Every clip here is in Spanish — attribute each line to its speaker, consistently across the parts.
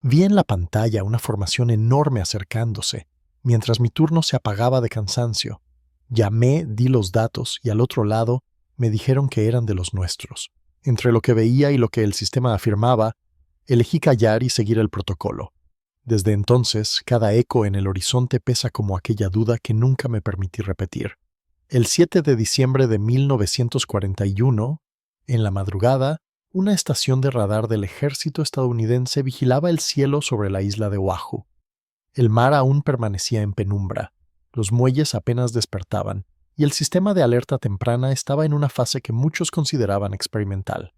Speaker 1: Vi en la pantalla una formación enorme acercándose, mientras mi turno se apagaba de cansancio. Llamé, di los datos y al otro lado me dijeron que eran de los nuestros. Entre lo que veía y lo que el sistema afirmaba, elegí callar y seguir el protocolo. Desde entonces, cada eco en el horizonte pesa como aquella duda que nunca me permití repetir. El 7 de diciembre de 1941, en la madrugada, una estación de radar del ejército estadounidense vigilaba el cielo sobre la isla de Oahu. El mar aún permanecía en penumbra, los muelles apenas despertaban, y el sistema de alerta temprana estaba en una fase que muchos consideraban experimental.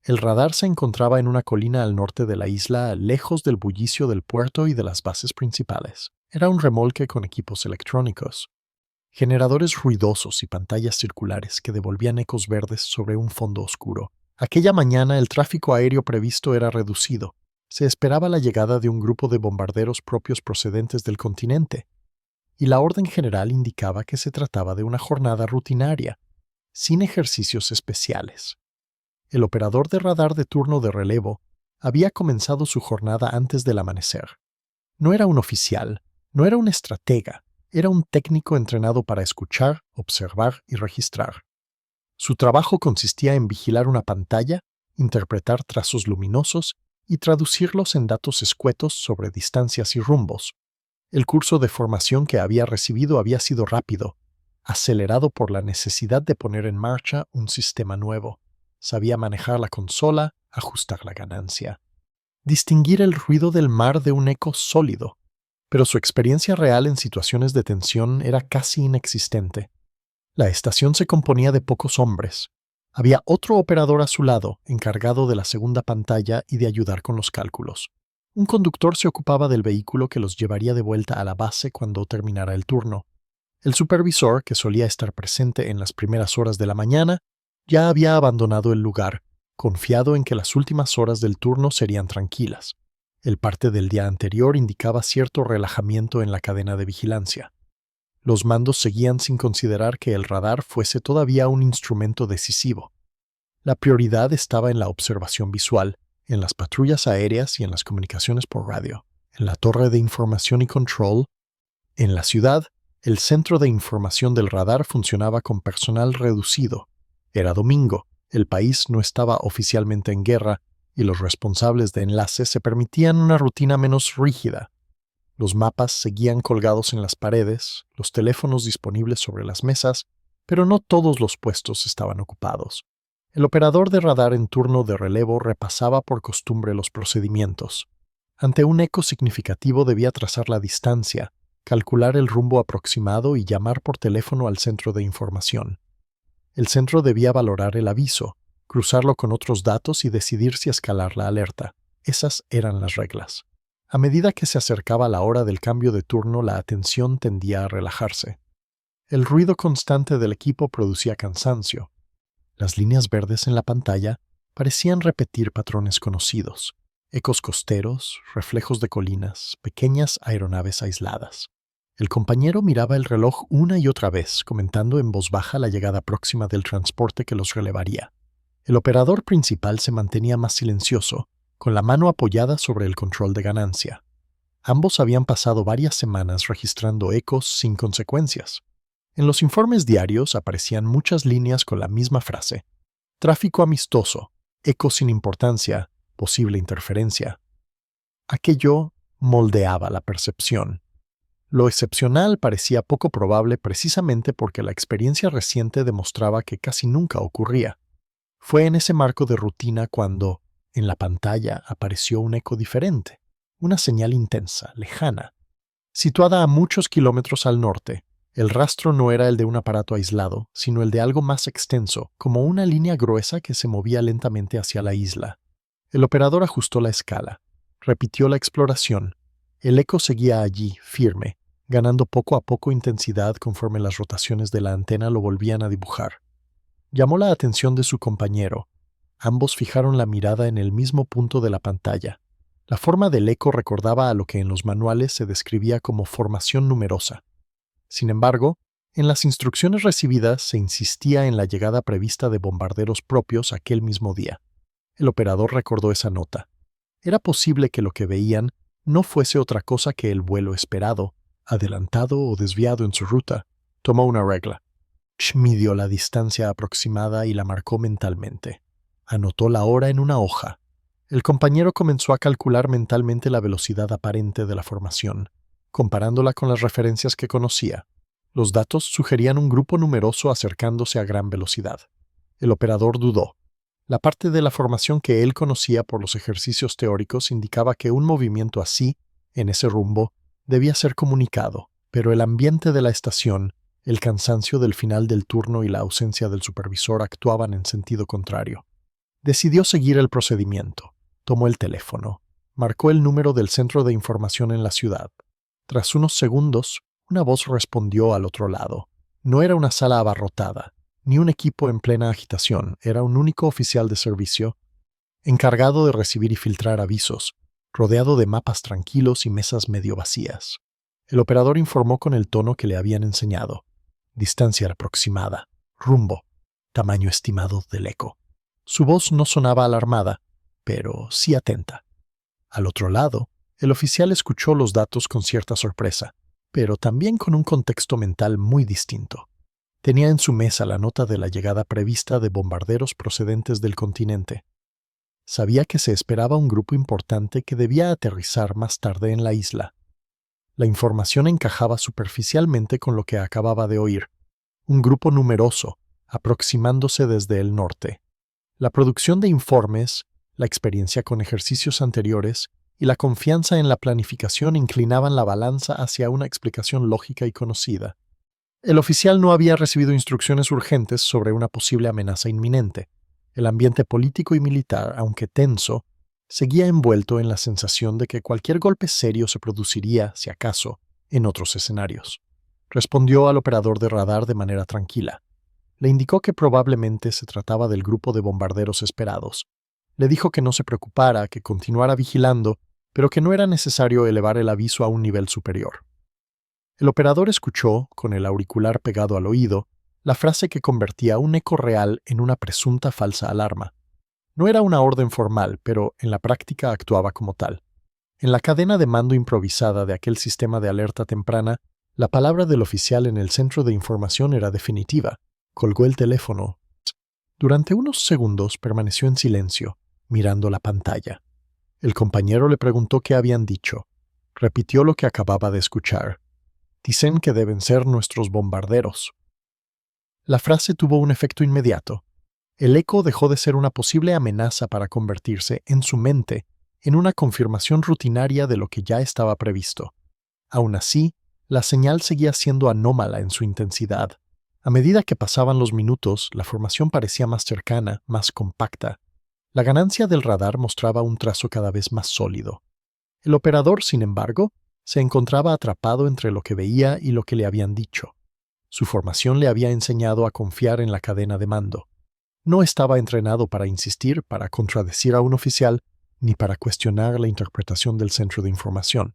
Speaker 1: El radar se encontraba en una colina al norte de la isla, lejos del bullicio del puerto y de las bases principales. Era un remolque con equipos electrónicos, generadores ruidosos y pantallas circulares que devolvían ecos verdes sobre un fondo oscuro. Aquella mañana el tráfico aéreo previsto era reducido. Se esperaba la llegada de un grupo de bombarderos propios procedentes del continente, y la orden general indicaba que se trataba de una jornada rutinaria, sin ejercicios especiales. El operador de radar de turno de relevo había comenzado su jornada antes del amanecer. No era un oficial, no era un estratega, era un técnico entrenado para escuchar, observar y registrar. Su trabajo consistía en vigilar una pantalla, interpretar trazos luminosos y traducirlos en datos escuetos sobre distancias y rumbos. El curso de formación que había recibido había sido rápido, acelerado por la necesidad de poner en marcha un sistema nuevo. Sabía manejar la consola, ajustar la ganancia, distinguir el ruido del mar de un eco sólido, pero su experiencia real en situaciones de tensión era casi inexistente. La estación se componía de pocos hombres. Había otro operador a su lado, encargado de la segunda pantalla y de ayudar con los cálculos. Un conductor se ocupaba del vehículo que los llevaría de vuelta a la base cuando terminara el turno. El supervisor, que solía estar presente en las primeras horas de la mañana, ya había abandonado el lugar, confiado en que las últimas horas del turno serían tranquilas. El parte del día anterior indicaba cierto relajamiento en la cadena de vigilancia. Los mandos seguían sin considerar que el radar fuese todavía un instrumento decisivo. La prioridad estaba en la observación visual, en las patrullas aéreas y en las comunicaciones por radio, en la torre de información y control. En la ciudad, el centro de información del radar funcionaba con personal reducido. Era domingo, el país no estaba oficialmente en guerra y los responsables de enlace se permitían una rutina menos rígida. Los mapas seguían colgados en las paredes, los teléfonos disponibles sobre las mesas, pero no todos los puestos estaban ocupados. El operador de radar en turno de relevo repasaba por costumbre los procedimientos. Ante un eco significativo debía trazar la distancia, calcular el rumbo aproximado y llamar por teléfono al centro de información. El centro debía valorar el aviso, cruzarlo con otros datos y decidir si escalar la alerta. Esas eran las reglas. A medida que se acercaba la hora del cambio de turno, la atención tendía a relajarse. El ruido constante del equipo producía cansancio. Las líneas verdes en la pantalla parecían repetir patrones conocidos: ecos costeros, reflejos de colinas, pequeñas aeronaves aisladas. El compañero miraba el reloj una y otra vez, comentando en voz baja la llegada próxima del transporte que los relevaría. El operador principal se mantenía más silencioso, con la mano apoyada sobre el control de ganancia. Ambos habían pasado varias semanas registrando ecos sin consecuencias. En los informes diarios aparecían muchas líneas con la misma frase: tráfico amistoso, eco sin importancia, posible interferencia. Aquello moldeaba la percepción. Lo excepcional parecía poco probable precisamente porque la experiencia reciente demostraba que casi nunca ocurría. Fue en ese marco de rutina cuando, en la pantalla, apareció un eco diferente, una señal intensa, lejana. Situada a muchos kilómetros al norte, el rastro no era el de un aparato aislado, sino el de algo más extenso, como una línea gruesa que se movía lentamente hacia la isla. El operador ajustó la escala, repitió la exploración. El eco seguía allí, firme, ganando poco a poco intensidad conforme las rotaciones de la antena lo volvían a dibujar. Llamó la atención de su compañero. Ambos fijaron la mirada en el mismo punto de la pantalla. La forma del eco recordaba a lo que en los manuales se describía como formación numerosa. Sin embargo, en las instrucciones recibidas se insistía en la llegada prevista de bombarderos propios aquel mismo día. El operador recordó esa nota. Era posible que lo que veían no fuese otra cosa que el vuelo esperado, adelantado o desviado en su ruta. Tomó una regla. Midió la distancia aproximada y la marcó mentalmente. Anotó la hora en una hoja. El compañero comenzó a calcular mentalmente la velocidad aparente de la formación, comparándola con las referencias que conocía. Los datos sugerían un grupo numeroso acercándose a gran velocidad. El operador dudó. La parte de la formación que él conocía por los ejercicios teóricos indicaba que un movimiento así, en ese rumbo, debía ser comunicado, pero el ambiente de la estación, el cansancio del final del turno y la ausencia del supervisor actuaban en sentido contrario. Decidió seguir el procedimiento. Tomó el teléfono. Marcó el número del centro de información en la ciudad. Tras unos segundos, una voz respondió al otro lado. No era una sala abarrotada, ni un equipo en plena agitación. Era un único oficial de servicio, encargado de recibir y filtrar avisos, rodeado de mapas tranquilos y mesas medio vacías. El operador informó con el tono que le habían enseñado. Distancia aproximada, rumbo, tamaño estimado del eco. Su voz no sonaba alarmada, pero sí atenta. Al otro lado, el oficial escuchó los datos con cierta sorpresa, pero también con un contexto mental muy distinto. Tenía en su mesa la nota de la llegada prevista de bombarderos procedentes del continente. Sabía que se esperaba un grupo importante que debía aterrizar más tarde en la isla. La información encajaba superficialmente con lo que acababa de oír. Un grupo numeroso, aproximándose desde el norte. La producción de informes, la experiencia con ejercicios anteriores y la confianza en la planificación inclinaban la balanza hacia una explicación lógica y conocida. El oficial no había recibido instrucciones urgentes sobre una posible amenaza inminente. El ambiente político y militar, aunque tenso, seguía envuelto en la sensación de que cualquier golpe serio se produciría, si acaso, en otros escenarios. Respondió al operador de radar de manera tranquila. Le indicó que probablemente se trataba del grupo de bombarderos esperados. Le dijo que no se preocupara, que continuara vigilando, pero que no era necesario elevar el aviso a un nivel superior. El operador escuchó, con el auricular pegado al oído, la frase que convertía un eco real en una presunta falsa alarma. No era una orden formal, pero en la práctica actuaba como tal. En la cadena de mando improvisada de aquel sistema de alerta temprana, la palabra del oficial en el centro de información era definitiva. Colgó el teléfono. Durante unos segundos permaneció en silencio, mirando la pantalla. El compañero le preguntó qué habían dicho. Repitió lo que acababa de escuchar. Dicen que deben ser nuestros bombarderos. La frase tuvo un efecto inmediato. El eco dejó de ser una posible amenaza para convertirse, en su mente, en una confirmación rutinaria de lo que ya estaba previsto. Aún así, la señal seguía siendo anómala en su intensidad. A medida que pasaban los minutos, la formación parecía más cercana, más compacta. La ganancia del radar mostraba un trazo cada vez más sólido. El operador, sin embargo, se encontraba atrapado entre lo que veía y lo que le habían dicho. Su formación le había enseñado a confiar en la cadena de mando. No estaba entrenado para insistir, para contradecir a un oficial, ni para cuestionar la interpretación del centro de información.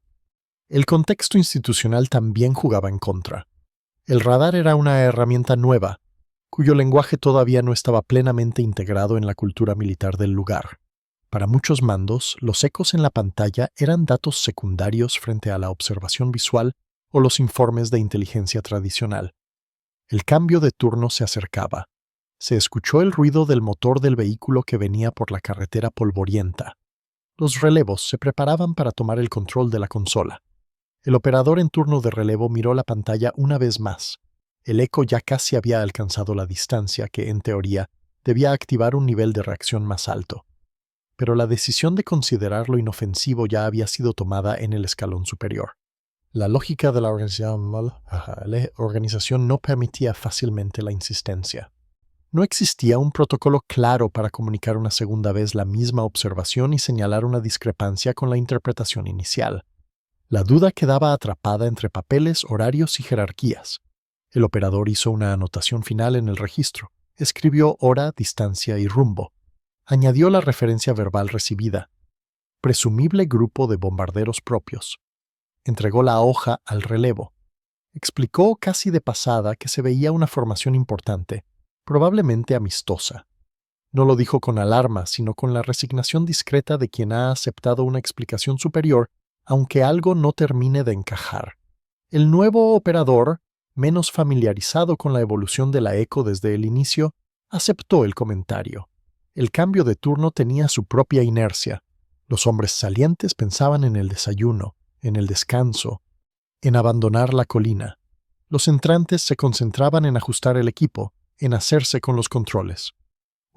Speaker 1: El contexto institucional también jugaba en contra. El radar era una herramienta nueva, cuyo lenguaje todavía no estaba plenamente integrado en la cultura militar del lugar. Para muchos mandos, los ecos en la pantalla eran datos secundarios frente a la observación visual o los informes de inteligencia tradicional. El cambio de turno se acercaba. Se escuchó el ruido del motor del vehículo que venía por la carretera polvorienta. Los relevos se preparaban para tomar el control de la consola. El operador en turno de relevo miró la pantalla una vez más. El eco ya casi había alcanzado la distancia que, en teoría, debía activar un nivel de reacción más alto. Pero la decisión de considerarlo inofensivo ya había sido tomada en el escalón superior. La lógica de la organización no permitía fácilmente la insistencia. No existía un protocolo claro para comunicar una segunda vez la misma observación y señalar una discrepancia con la interpretación inicial. La duda quedaba atrapada entre papeles, horarios y jerarquías. El operador hizo una anotación final en el registro. Escribió hora, distancia y rumbo. Añadió la referencia verbal recibida. Presumible grupo de bombarderos propios. Entregó la hoja al relevo. Explicó casi de pasada que se veía una formación importante, probablemente amistosa. No lo dijo con alarma, sino con la resignación discreta de quien ha aceptado una explicación superior, aunque algo no termine de encajar. El nuevo operador, menos familiarizado con la evolución de la eco desde el inicio, aceptó el comentario. El cambio de turno tenía su propia inercia. Los hombres salientes pensaban en el desayuno, en el descanso, en abandonar la colina. Los entrantes se concentraban en ajustar el equipo, en hacerse con los controles.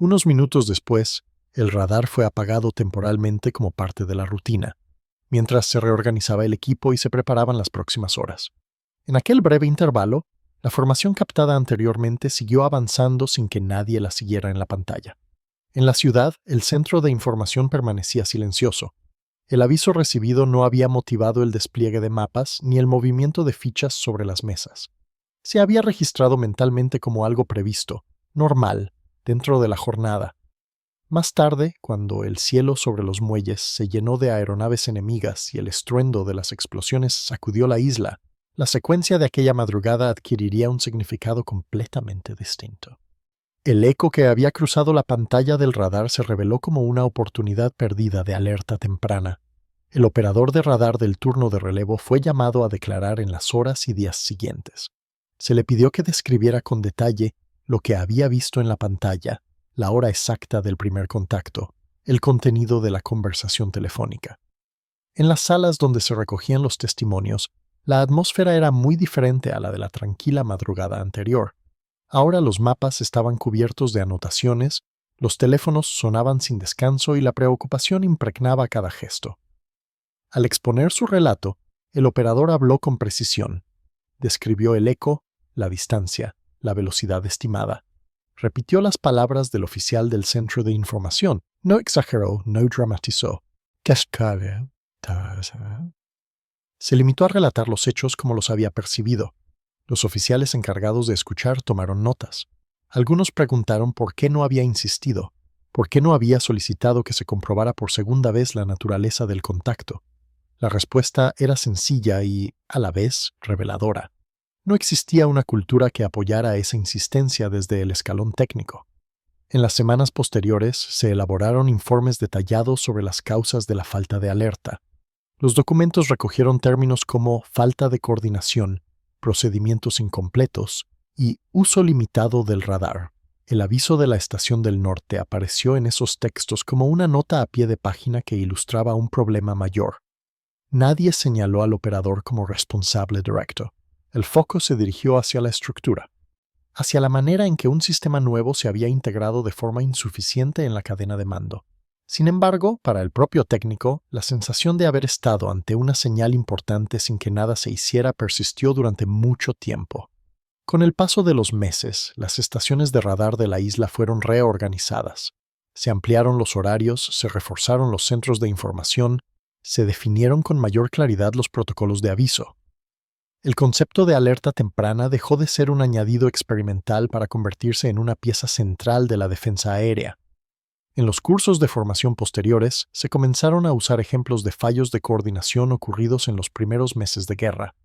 Speaker 1: Unos minutos después, el radar fue apagado temporalmente como parte de la rutina, mientras se reorganizaba el equipo y se preparaban las próximas horas. En aquel breve intervalo, la formación captada anteriormente siguió avanzando sin que nadie la siguiera en la pantalla. En la ciudad, el centro de información permanecía silencioso. El aviso recibido no había motivado el despliegue de mapas ni el movimiento de fichas sobre las mesas. Se había registrado mentalmente como algo previsto, normal, dentro de la jornada. Más tarde, cuando el cielo sobre los muelles se llenó de aeronaves enemigas y el estruendo de las explosiones sacudió la isla, la secuencia de aquella madrugada adquiriría un significado completamente distinto. El eco que había cruzado la pantalla del radar se reveló como una oportunidad perdida de alerta temprana. El operador de radar del turno de relevo fue llamado a declarar en las horas y días siguientes. Se le pidió que describiera con detalle lo que había visto en la pantalla, la hora exacta del primer contacto, el contenido de la conversación telefónica. En las salas donde se recogían los testimonios, la atmósfera era muy diferente a la de la tranquila madrugada anterior. Ahora los mapas estaban cubiertos de anotaciones, los teléfonos sonaban sin descanso y la preocupación impregnaba cada gesto. Al exponer su relato, el operador habló con precisión. Describió el eco, la distancia, la velocidad estimada. Repitió las palabras del oficial del centro de información. No exageró, no dramatizó. Se limitó a relatar los hechos como los había percibido. Los oficiales encargados de escuchar tomaron notas. Algunos preguntaron por qué no había insistido, por qué no había solicitado que se comprobara por segunda vez la naturaleza del contacto. La respuesta era sencilla y, a la vez, reveladora. No existía una cultura que apoyara esa insistencia desde el escalón técnico. En las semanas posteriores se elaboraron informes detallados sobre las causas de la falta de alerta. Los documentos recogieron términos como falta de coordinación, procedimientos incompletos y uso limitado del radar. El aviso de la Estación del Norte apareció en esos textos como una nota a pie de página que ilustraba un problema mayor. Nadie señaló al operador como responsable directo. El foco se dirigió hacia la estructura, hacia la manera en que un sistema nuevo se había integrado de forma insuficiente en la cadena de mando. Sin embargo, para el propio técnico, la sensación de haber estado ante una señal importante sin que nada se hiciera persistió durante mucho tiempo. Con el paso de los meses, las estaciones de radar de la isla fueron reorganizadas. Se ampliaron los horarios, se reforzaron los centros de información, se definieron con mayor claridad los protocolos de aviso. El concepto de alerta temprana dejó de ser un añadido experimental para convertirse en una pieza central de la defensa aérea. En los cursos de formación posteriores, se comenzaron a usar ejemplos de fallos de coordinación ocurridos en los primeros meses de guerra.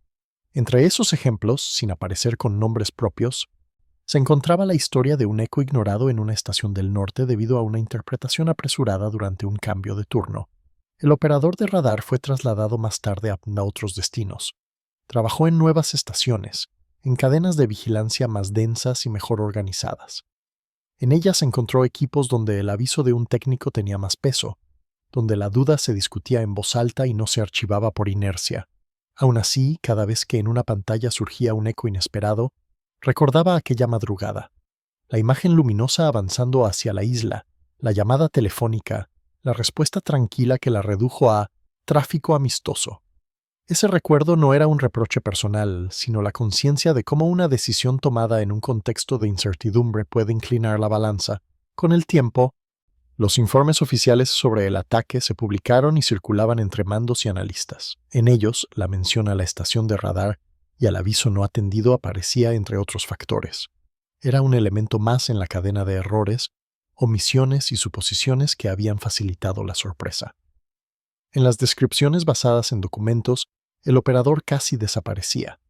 Speaker 1: Entre esos ejemplos, sin aparecer con nombres propios, se encontraba la historia de un eco ignorado en una estación del norte debido a una interpretación apresurada durante un cambio de turno. El operador de radar fue trasladado más tarde a otros destinos. Trabajó en nuevas estaciones, en cadenas de vigilancia más densas y mejor organizadas. En ellas encontró equipos donde el aviso de un técnico tenía más peso, donde la duda se discutía en voz alta y no se archivaba por inercia. Aún así, cada vez que en una pantalla surgía un eco inesperado, recordaba aquella madrugada. La imagen luminosa avanzando hacia la isla, la llamada telefónica, la respuesta tranquila que la redujo a tráfico amistoso. Ese recuerdo no era un reproche personal, sino la conciencia de cómo una decisión tomada en un contexto de incertidumbre puede inclinar la balanza. Con el tiempo, los informes oficiales sobre el ataque se publicaron y circulaban entre mandos y analistas. En ellos, la mención a la estación de radar y al aviso no atendido aparecía entre otros factores. Era un elemento más en la cadena de errores, omisiones y suposiciones que habían facilitado la sorpresa. En las descripciones basadas en documentos, el operador casi desaparecía.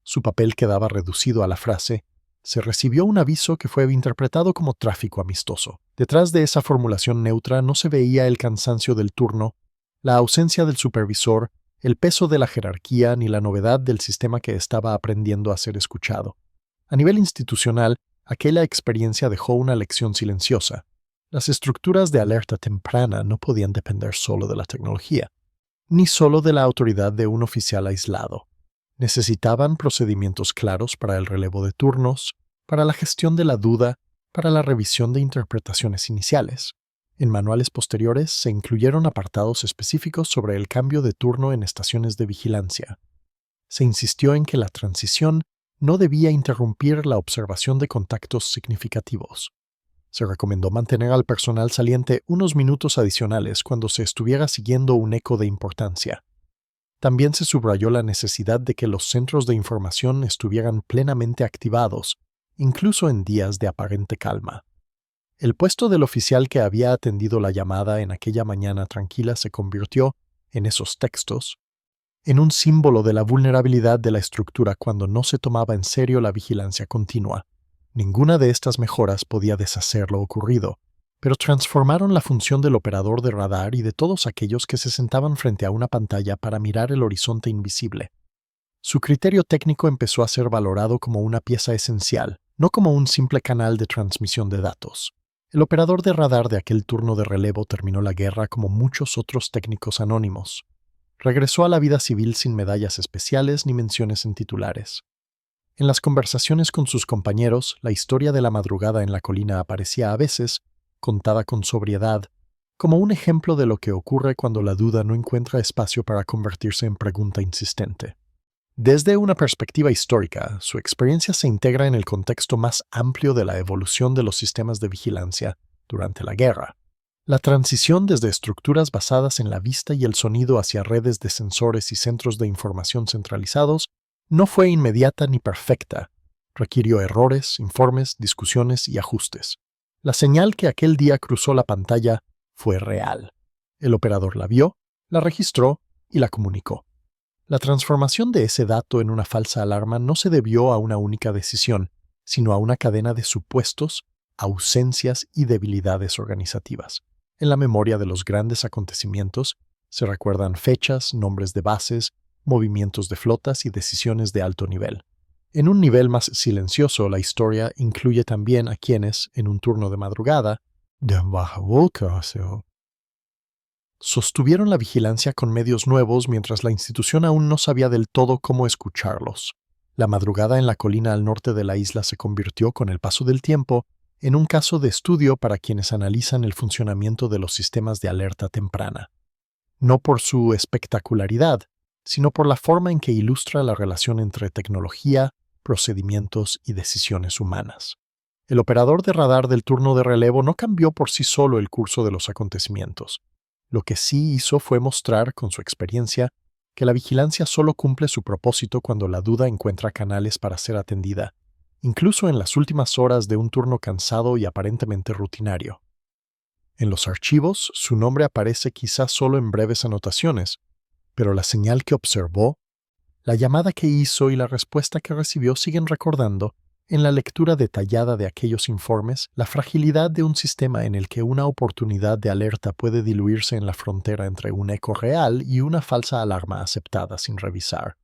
Speaker 1: Su papel quedaba reducido a la frase: se recibió un aviso que fue interpretado como tráfico amistoso. Detrás de esa formulación neutra no se veía el cansancio del turno, la ausencia del supervisor, el peso de la jerarquía ni la novedad del sistema que estaba aprendiendo a ser escuchado. A nivel institucional, aquella experiencia dejó una lección silenciosa. Las estructuras de alerta temprana no podían depender solo de la tecnología, ni solo de la autoridad de un oficial aislado. Necesitaban procedimientos claros para el relevo de turnos, para la gestión de la duda, para la revisión de interpretaciones iniciales. En manuales posteriores se incluyeron apartados específicos sobre el cambio de turno en estaciones de vigilancia. Se insistió en que la transición no debía interrumpir la observación de contactos significativos. Se recomendó mantener al personal saliente unos minutos adicionales cuando se estuviera siguiendo un eco de importancia. También se subrayó la necesidad de que los centros de información estuvieran plenamente activados, incluso en días de aparente calma. El puesto del oficial que había atendido la llamada en aquella mañana tranquila se convirtió, en esos textos, en un símbolo de la vulnerabilidad de la estructura cuando no se tomaba en serio la vigilancia continua. Ninguna de estas mejoras podía deshacer lo ocurrido, pero transformaron la función del operador de radar y de todos aquellos que se sentaban frente a una pantalla para mirar el horizonte invisible. Su criterio técnico empezó a ser valorado como una pieza esencial, no como un simple canal de transmisión de datos. El operador de radar de aquel turno de relevo terminó la guerra como muchos otros técnicos anónimos. Regresó a la vida civil sin medallas especiales ni menciones en titulares. En las conversaciones con sus compañeros, la historia de la madrugada en la colina aparecía a veces, contada con sobriedad, como un ejemplo de lo que ocurre cuando la duda no encuentra espacio para convertirse en pregunta insistente. Desde una perspectiva histórica, su experiencia se integra en el contexto más amplio de la evolución de los sistemas de vigilancia durante la guerra. La transición desde estructuras basadas en la vista y el sonido hacia redes de sensores y centros de información centralizados no fue inmediata ni perfecta. Requirió errores, informes, discusiones y ajustes. La señal que aquel día cruzó la pantalla fue real. El operador la vio, la registró y la comunicó. La transformación de ese dato en una falsa alarma no se debió a una única decisión, sino a una cadena de supuestos, ausencias y debilidades organizativas. En la memoria de los grandes acontecimientos se recuerdan fechas, nombres de bases, movimientos de flotas y decisiones de alto nivel. En un nivel más silencioso, la historia incluye también a quienes, en un turno de madrugada, sostuvieron la vigilancia con medios nuevos mientras la institución aún no sabía del todo cómo escucharlos. La madrugada en la colina al norte de la isla se convirtió, con el paso del tiempo, en un caso de estudio para quienes analizan el funcionamiento de los sistemas de alerta temprana. No por su espectacularidad, sino por la forma en que ilustra la relación entre tecnología, procedimientos y decisiones humanas. El operador de radar del turno de relevo no cambió por sí solo el curso de los acontecimientos. Lo que sí hizo fue mostrar, con su experiencia, que la vigilancia solo cumple su propósito cuando la duda encuentra canales para ser atendida, incluso en las últimas horas de un turno cansado y aparentemente rutinario. En los archivos, su nombre aparece quizás solo en breves anotaciones, pero la señal que observó, la llamada que hizo y la respuesta que recibió siguen recordando, en la lectura detallada de aquellos informes, la fragilidad de un sistema en el que una oportunidad de alerta puede diluirse en la frontera entre un eco real y una falsa alarma aceptada sin revisar.